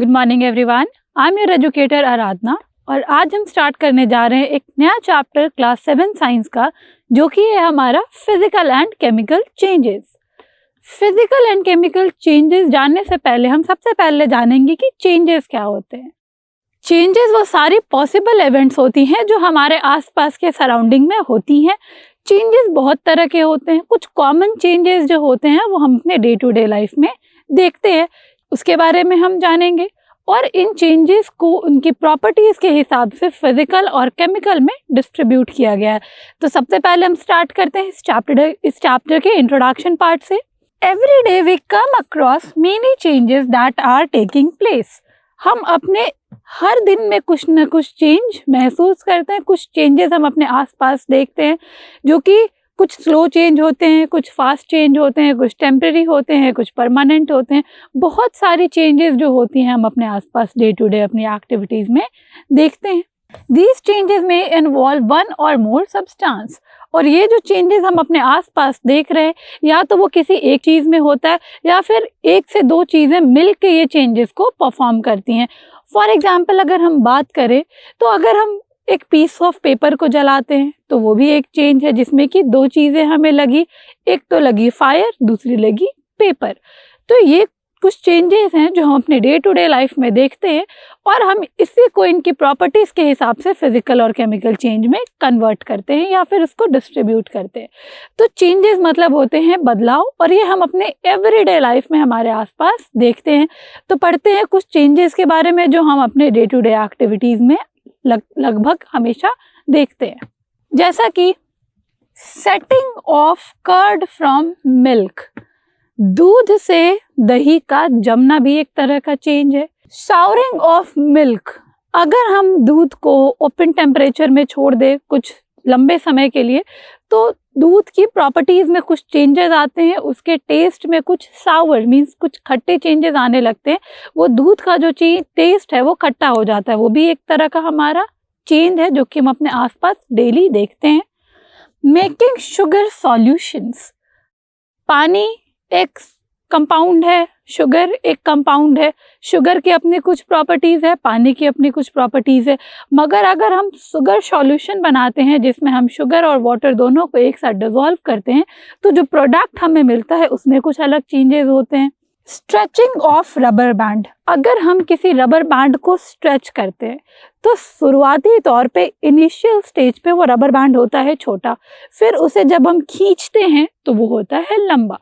Good morning everyone, I am your educator Aradhana और आज हम स्टार्ट करने जा रहे हैं एक नया चैप्टर क्लास 7 साइंस का, जो कि है हमारा physical and chemical changes. Physical and chemical changes जानने से पहले हम सबसे पहले जानेंगे कि चेंजेस क्या होते हैं। चेंजेस वो सारी पॉसिबल इवेंट्स होती हैं जो हमारे आसपास के सराउंडिंग में होती हैं। चेंजेस बहुत तरह के होते हैं। कुछ कॉमन चेंजेस जो होते हैं वो हम अपने डे टू डे लाइफ में देखते हैं, उसके बारे में हम जानेंगे। और इन चेंजेस को उनकी प्रॉपर्टीज के हिसाब से फिजिकल और केमिकल में डिस्ट्रीब्यूट किया गया है। तो सबसे पहले हम स्टार्ट करते हैं इस चैप्टर के इंट्रोडक्शन पार्ट से। Every day we come across many changes that are taking place. हम अपने हर दिन में कुछ न कुछ चेंज महसूस करते हैं। कुछ चेंजेस हम अपने आसपास देखते हैं, जो कि कुछ स्लो चेंज होते हैं, कुछ फास्ट चेंज होते हैं, कुछ टेम्परेरी होते हैं, कुछ परमानेंट होते हैं। बहुत सारी चेंजेस जो होती हैं हम अपने आसपास डे टू डे अपनी एक्टिविटीज़ में देखते हैं। These changes may involve one or more substance। और ये जो चेंजेस हम अपने आसपास देख रहे हैं, या तो वो किसी एक चीज़ में होता है या फिर एक से दो चीज़ें मिलकर ये चेंजेस को परफॉर्म करती हैं। फॉर एग्जाम्पल अगर हम बात करें तो अगर हम एक पीस ऑफ पेपर को जलाते हैं तो वो भी एक चेंज है, जिसमें कि दो चीज़ें हमें लगी, एक तो लगी फायर, दूसरी लगी पेपर। तो ये कुछ चेंजेस हैं जो हम अपने डे टू डे लाइफ में देखते हैं और हम इसी को इनकी प्रॉपर्टीज़ के हिसाब से फिजिकल और केमिकल चेंज में कन्वर्ट करते हैं या फिर उसको डिस्ट्रीब्यूट करते हैं। तो चेंजेस मतलब होते हैं बदलाव, और ये हम अपने एवरीडे लाइफ में हमारे आसपास देखते हैं। तो पढ़ते हैं कुछ चेंजेस के बारे में जो हम अपने डे टू डे एक्टिविटीज़ में लगभग हमेशा देखते हैं। जैसा कि setting of curd from milk, दूध से दही का जमना भी एक तरह का चेंज है। शावरिंग ऑफ मिल्क, अगर हम दूध को ओपन टेम्परेचर में छोड़ दें कुछ लंबे समय के लिए तो दूध की प्रॉपर्टीज़ में कुछ चेंजेस आते हैं। उसके टेस्ट में कुछ सावर मीन्स कुछ खट्टे चेंजेस आने लगते हैं। वो दूध का जो टेस्ट है वो खट्टा हो जाता है। वो भी एक तरह का हमारा चेंज है जो कि हम अपने आसपास डेली देखते हैं। मेकिंग शुगर सॉल्यूशंस, पानी एक कंपाउंड है, शुगर एक कंपाउंड है। शुगर की अपनी कुछ प्रॉपर्टीज़ है, पानी की अपनी कुछ प्रॉपर्टीज़ है। मगर अगर हम शुगर सॉल्यूशन बनाते हैं जिसमें हम शुगर और वाटर दोनों को एक साथ डिसॉल्व करते हैं तो जो प्रोडक्ट हमें मिलता है उसमें कुछ अलग चेंजेस होते हैं। स्ट्रेचिंग ऑफ रबर बैंड, अगर हम किसी रबर बैंड को स्ट्रेच करते हैं तो शुरुआती तौर पे इनिशियल स्टेज पे वो रबर बैंड होता है छोटा, फिर उसे जब हम खींचते हैं तो वो होता है लंबा।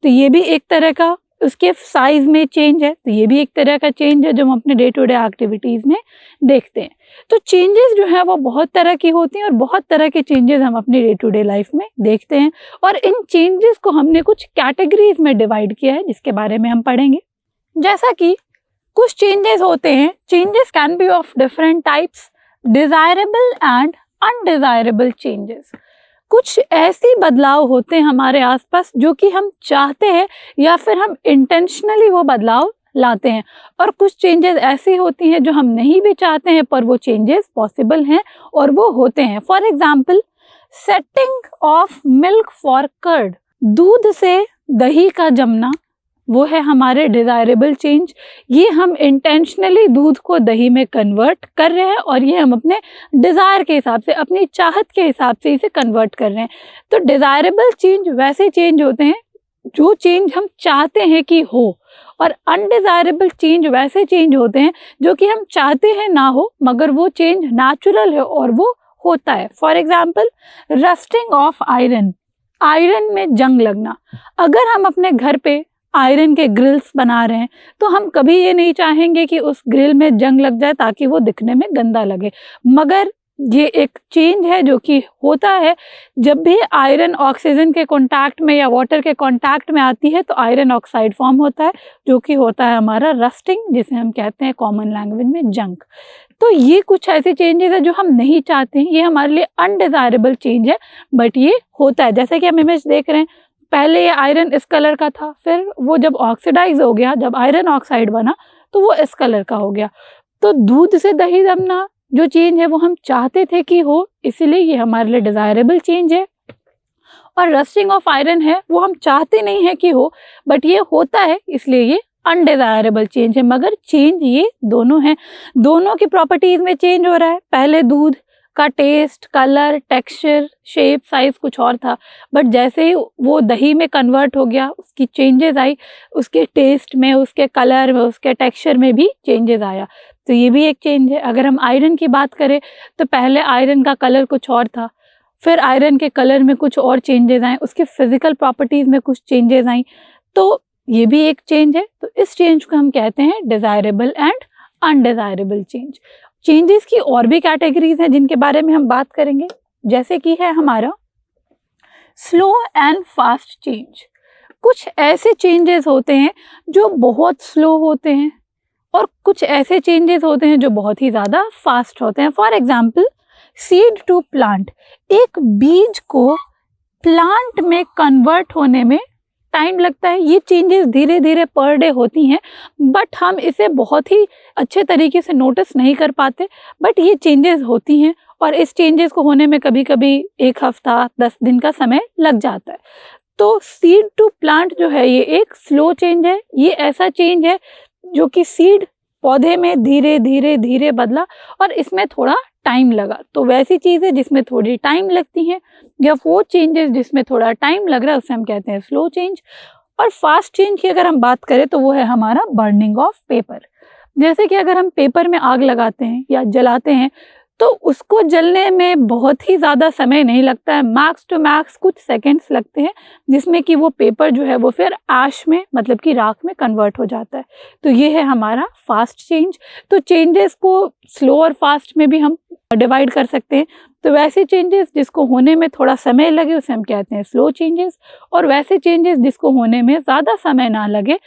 तो ये भी एक तरह का उसके साइज में चेंज है। तो ये भी एक तरह का चेंज है जो हम अपने डे टू डे एक्टिविटीज़ में देखते हैं। तो चेंजेस जो है वो बहुत तरह की होती हैं और बहुत तरह के चेंजेस हम अपनी डे टू डे लाइफ में देखते हैं। और इन चेंजेस को हमने कुछ कैटेगरीज में डिवाइड किया है जिसके बारे में हम पढ़ेंगे। जैसा कि कुछ चेंजेस होते हैं, changes can B of different types, desirable and undesirable changes. कुछ ऐसी बदलाव होते हैं हमारे आसपास जो कि हम चाहते हैं या फिर हम इंटेंशनली वो बदलाव लाते हैं, और कुछ चेंजेस ऐसी होती हैं जो हम नहीं भी चाहते हैं पर वो चेंजेस पॉसिबल हैं और वो होते हैं। For example setting of milk for curd, दूध से दही का जमना, वो है हमारे डिज़ायरेबल चेंज। ये हम इंटेंशनली दूध को दही में कन्वर्ट कर रहे हैं और ये हम अपने डिज़ायर के हिसाब से, अपनी चाहत के हिसाब से इसे कन्वर्ट कर रहे हैं। तो डिज़ायरेबल चेंज वैसे चेंज होते हैं जो चेंज हम चाहते हैं कि हो, और अनडिज़ायरेबल चेंज वैसे चेंज होते हैं जो कि हम चाहते हैं ना हो मगर वो चेंज नेचुरल है और वो होता है। For example rusting of iron, iron में जंग लगना। अगर हम अपने घर पे आयरन के ग्रिल्स बना रहे हैं तो हम कभी ये नहीं चाहेंगे कि उस ग्रिल में जंग लग जाए ताकि वो दिखने में गंदा लगे, मगर ये एक चेंज है जो कि होता है। जब भी आयरन ऑक्सीजन के कांटेक्ट में या वाटर के कांटेक्ट में आती है तो आयरन ऑक्साइड फॉर्म होता है जो कि होता है हमारा रस्टिंग, जिसे हम कहते हैं कॉमन लैंग्वेज में जंग। तो ये कुछ ऐसे चेंजेस है जो हम नहीं चाहते हैं, ये हमारे लिए अनडिज़ायरेबल चेंज है बट ये होता है। जैसे कि हम इमेज देख रहे हैं, पहले ये आयरन इस कलर का था, फिर वो जब ऑक्सीडाइज हो गया, जब आयरन ऑक्साइड बना तो वो इस कलर का हो गया। तो दूध से दही जमना जो चेंज है वो हम चाहते थे कि हो, इसीलिए ये हमारे लिए डिज़ायरेबल चेंज है। और रस्टिंग ऑफ आयरन है वो हम चाहते नहीं है कि हो बट ये होता है, इसलिए ये अनडिजायरेबल चेंज है, मगर चेंज ये दोनों हैं, दोनों की प्रॉपर्टीज में चेंज हो रहा है। पहले दूध का taste, colour, texture, shape, size कुछ और था, बट जैसे ही वो दही में कन्वर्ट हो गया उसकी चेंजेस आई, उसके टेस्ट में, उसके कलर में, उसके टेक्सचर में भी चेंजेस आया। तो ये भी एक चेंज है। अगर हम आयरन की बात करें तो पहले आयरन का कलर कुछ और था, फिर आयरन के कलर में कुछ और चेंजेस आए, उसके फिजिकल प्रॉपर्टीज में कुछ चेंजेस आई, तो ये भी एक चेंज है। तो इस चेंज को हम कहते हैं desirable and undesirable change. Changes की और भी कैटेगरीज हैं जिनके बारे में हम बात करेंगे, जैसे कि है हमारा स्लो एंड फास्ट चेंज। कुछ ऐसे चेंजेस होते हैं जो बहुत स्लो होते हैं और कुछ ऐसे चेंजेस होते हैं जो बहुत ही ज़्यादा फास्ट होते हैं। For example, seed to plant, एक बीज को प्लांट में कन्वर्ट होने में टाइम लगता है। ये चेंजेस धीरे धीरे पर डे होती हैं, बट हम इसे बहुत ही अच्छे तरीके से नोटिस नहीं कर पाते, बट ये चेंजेस होती हैं और इस चेंजेस को होने में कभी कभी 1 हफ्ता 10 दिन का समय लग जाता है। तो सीड टू प्लांट जो है ये एक स्लो चेंज है। ये ऐसा चेंज है जो कि सीड पौधे में धीरे धीरे धीरे बदला और इसमें थोड़ा टाइम लगा। तो वैसी चीज़ें जिसमें थोड़ी टाइम लगती हैं या वो चेंजेस जिसमें थोड़ा टाइम लग रहा है उसे हम कहते हैं स्लो चेंज। और फास्ट चेंज की अगर हम बात करें तो वो है हमारा बर्निंग ऑफ पेपर। जैसे कि अगर हम पेपर में आग लगाते हैं या जलाते हैं तो उसको जलने में बहुत ही ज़्यादा समय नहीं लगता है, मैक्स टू मैक्स कुछ सेकंड्स लगते हैं, जिसमें कि वो पेपर जो है वो फिर ऐश में, मतलब कि राख में कन्वर्ट हो जाता है। तो ये है हमारा फास्ट चेंज। तो चेंजेस को स्लो और फास्ट में भी हम डिवाइड कर सकते हैं। तो वैसे चेंजेस जिसको होने में थोड़ा समय लगे उसे हम कहते हैं स्लो चेंजेस, और वैसे चेंजेस जिसको होने में ज़्यादा समय ना लगे,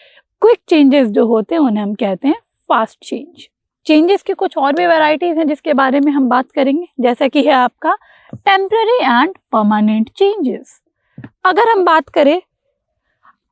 क्विक चेंजेस जो होते हैं, उन्हें हम कहते हैं फास्ट चेंज। चेंजेस की कुछ और भी वैरायटीज हैं जिसके बारे में हम बात करेंगे, जैसा कि है आपका टेम्पररी एंड परमानेंट चेंजेस। अगर हम बात करें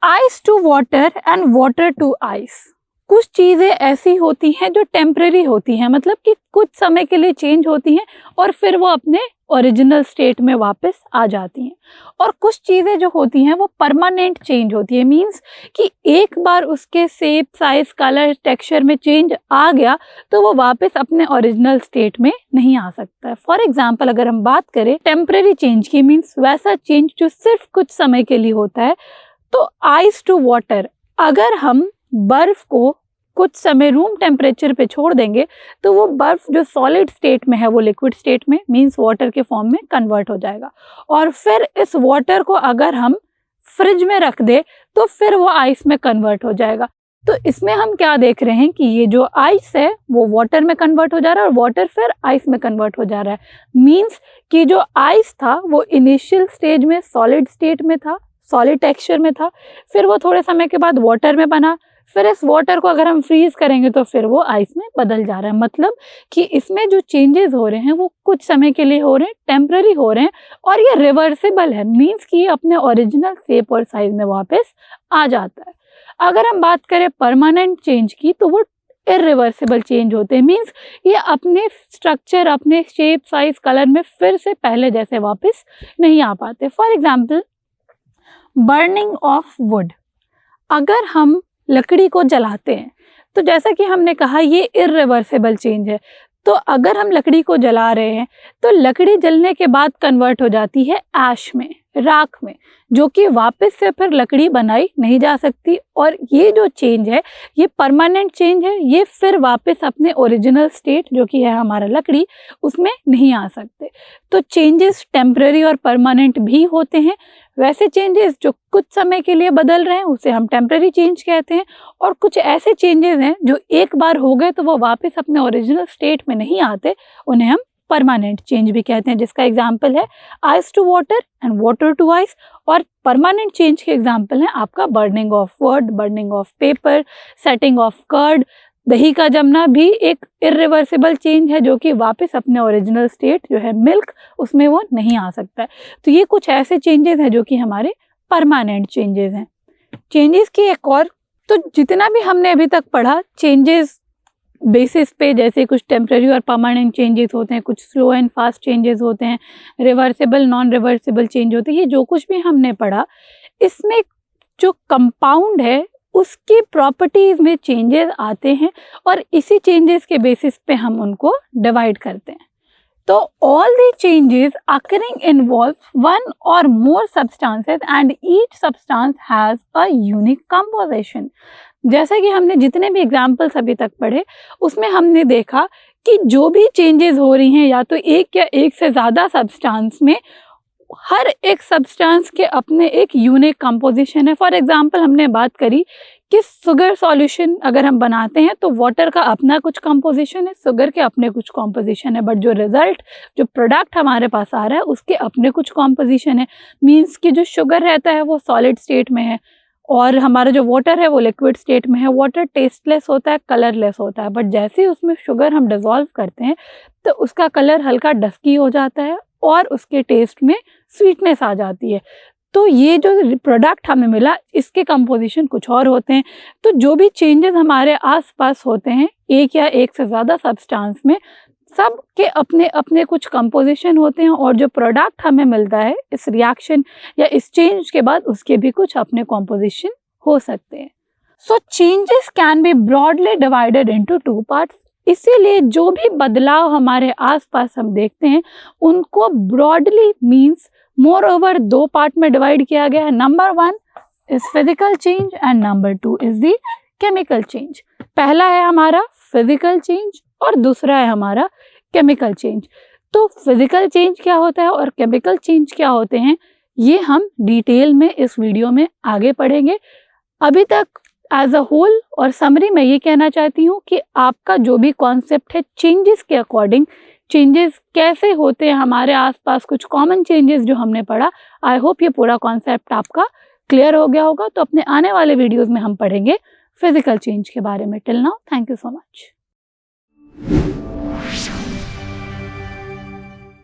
ice to water and water to ice, कुछ चीज़ें ऐसी होती हैं जो टेम्पररी होती हैं, मतलब कि कुछ समय के लिए चेंज होती हैं और फिर वो अपने ओरिजिनल स्टेट में वापस आ जाती हैं। और कुछ चीज़ें जो होती हैं वो परमानेंट चेंज होती है, मींस कि एक बार उसके शेप, साइज, कलर, टेक्सचर में चेंज आ गया तो वो वापस अपने ओरिजिनल स्टेट में नहीं आ सकता है। फॉर एग्जाम्पल अगर हम बात करें टेम्पररी चेंज की, मीन्स वैसा चेंज जो सिर्फ कुछ समय के लिए होता है, तो आइस टू वाटर, अगर हम बर्फ को कुछ समय रूम टेम्परेचर पे छोड़ देंगे तो वो बर्फ जो सॉलिड स्टेट में है वो लिक्विड स्टेट में, मींस वाटर के फॉर्म में कन्वर्ट हो जाएगा। और फिर इस वाटर को अगर हम फ्रिज में रख दे तो फिर वो आइस में कन्वर्ट हो जाएगा। तो इसमें हम क्या देख रहे हैं कि ये जो आइस है वो वाटर में कन्वर्ट हो जा रहा है और वाटर फिर आइस में कन्वर्ट हो जा रहा है। मींस कि जो आइस था वो इनिशियल स्टेज में सॉलिड स्टेट में था, सॉलिड टेक्सचर में था, फिर वो थोड़े समय के बाद वाटर में बना, फिर इस वाटर को अगर हम फ्रीज करेंगे तो फिर वो आइस में बदल जा रहा है। मतलब कि इसमें जो चेंजेस हो रहे हैं वो कुछ समय के लिए हो रहे हैं, टेम्पररी हो रहे हैं, और ये रिवर्सिबल है, मींस कि ये अपने ओरिजिनल शेप और साइज में वापस आ जाता है। अगर हम बात करें परमानेंट चेंज की तो वो इरिवर्सिबल चेंज होते हैं, मींस ये अपने स्ट्रक्चर, अपने शेप, साइज, कलर में फिर से पहले जैसे वापस नहीं आ पाते। For example burning of would, अगर हम लकड़ी को जलाते हैं तो जैसा कि हमने कहा ये इरिवर्सिबल चेंज है। तो अगर हम लकड़ी को जला रहे हैं तो लकड़ी जलने के बाद कन्वर्ट हो जाती है ऐश में, राख में, जो कि वापस से फिर लकड़ी बनाई नहीं जा सकती। और ये जो चेंज है ये परमानेंट चेंज है, ये फिर वापस अपने ओरिजिनल स्टेट जो कि है हमारा लकड़ी, उसमें नहीं आ सकते। तो चेंजेस टेम्पररी और परमानेंट भी होते हैं। वैसे चेंजेस जो कुछ समय के लिए बदल रहे हैं उसे हम टेम्पररी चेंज कहते हैं, और कुछ ऐसे चेंजेस हैं जो एक बार हो गए तो वो वापस अपने ओरिजिनल स्टेट में नहीं आते, उन्हें हम परमानेंट चेंज भी कहते हैं, जिसका एग्जाम्पल है ice to water and water to ice. और परमानेंट चेंज के एग्जाम्पल है आपका burning of wood, burning of paper, setting of curd, दही का जमना भी एक इरिवर्सिबल चेंज है जो कि वापस अपने ओरिजिनल स्टेट जो है मिल्क, उसमें वो नहीं आ सकता है। तो ये कुछ ऐसे चेंजेस हैं जो कि हमारे परमानेंट चेंजेस हैं। चेंजेस की एक और, तो जितना भी हमने अभी तक पढ़ा चेंजेस बेसिस पे, जैसे कुछ टेम्पररी और परमानेंट चेंजेस होते हैं, कुछ स्लो एंड फास्ट चेंजेस होते हैं, रिवर्सिबल, नॉन रिवर्सिबल चेंज होते हैं, ये जो कुछ भी हमने पढ़ा इसमें जो कंपाउंड है उसकी प्रॉपर्टीज़ में चेंजेस आते हैं और इसी चेंजेस के बेसिस पे हम उनको डिवाइड करते हैं। तो all the changes occurring involve one or more substances and each substance has a unique composition। जैसा कि हमने जितने भी एग्जाम्पल्स अभी तक पढ़े उसमें हमने देखा कि जो भी चेंजेस हो रही हैं या तो एक या एक से ज़्यादा सब्सटेंस में, हर एक सब्सटेंस के अपने एक यूनिक कंपोजिशन है। फॉर एग्जांपल हमने बात करी कि शुगर सॉल्यूशन अगर हम बनाते हैं तो वाटर का अपना कुछ कंपोजिशन है, शुगर के अपने कुछ कंपोजिशन है, बट जो रिजल्ट जो प्रोडक्ट हमारे पास आ रहा है उसके अपने कुछ कंपोजिशन है। मींस कि जो शुगर रहता है वो सॉलिड स्टेट में है और हमारा जो वाटर है वो लिक्विड स्टेट में है। वाटर टेस्टलेस होता है, कलरलेस होता है, बट जैसे ही उसमें शुगर हम डिज़ोल्व करते हैं तो उसका कलर हल्का डस्की हो जाता है और उसके टेस्ट में स्वीटनेस आ जाती है। तो ये जो प्रोडक्ट हमें मिला इसके कंपोजिशन कुछ और होते हैं। तो जो भी चेंजेस हमारे आसपास होते हैं एक या एक से ज़्यादा सब्सटेंस में, सब के अपने अपने कुछ कंपोजिशन होते हैं और जो प्रोडक्ट हमें मिलता है इस रिएक्शन या इस चेंज के बाद उसके भी कुछ अपने कंपोजिशन हो सकते हैं। So changes can be broadly divided into 2 parts. इसीलिए जो भी बदलाव हमारे आसपास हम देखते हैं उनको broadly means more over 2 part में डिवाइड किया गया है। Number 1 is physical change and number 2 is the chemical change. पहला है हमारा फिजिकल चेंज और दूसरा है हमारा केमिकल चेंज। तो फिजिकल चेंज क्या होता है और केमिकल चेंज क्या होते हैं ये हम डिटेल में इस वीडियो में आगे पढ़ेंगे। अभी तक एज अ होल और समरी मैं ये कहना चाहती हूँ कि आपका जो भी कॉन्सेप्ट है चेंजेस के अकॉर्डिंग, चेंजेस कैसे होते हैं हमारे आसपास, कुछ कॉमन चेंजेस जो हमने पढ़ा, आई होप ये पूरा कॉन्सेप्ट आपका क्लियर हो गया होगा। तो अपने आने वाले वीडियोज़ में हम पढ़ेंगे फिजिकल चेंज के बारे में। Till now thank you so much.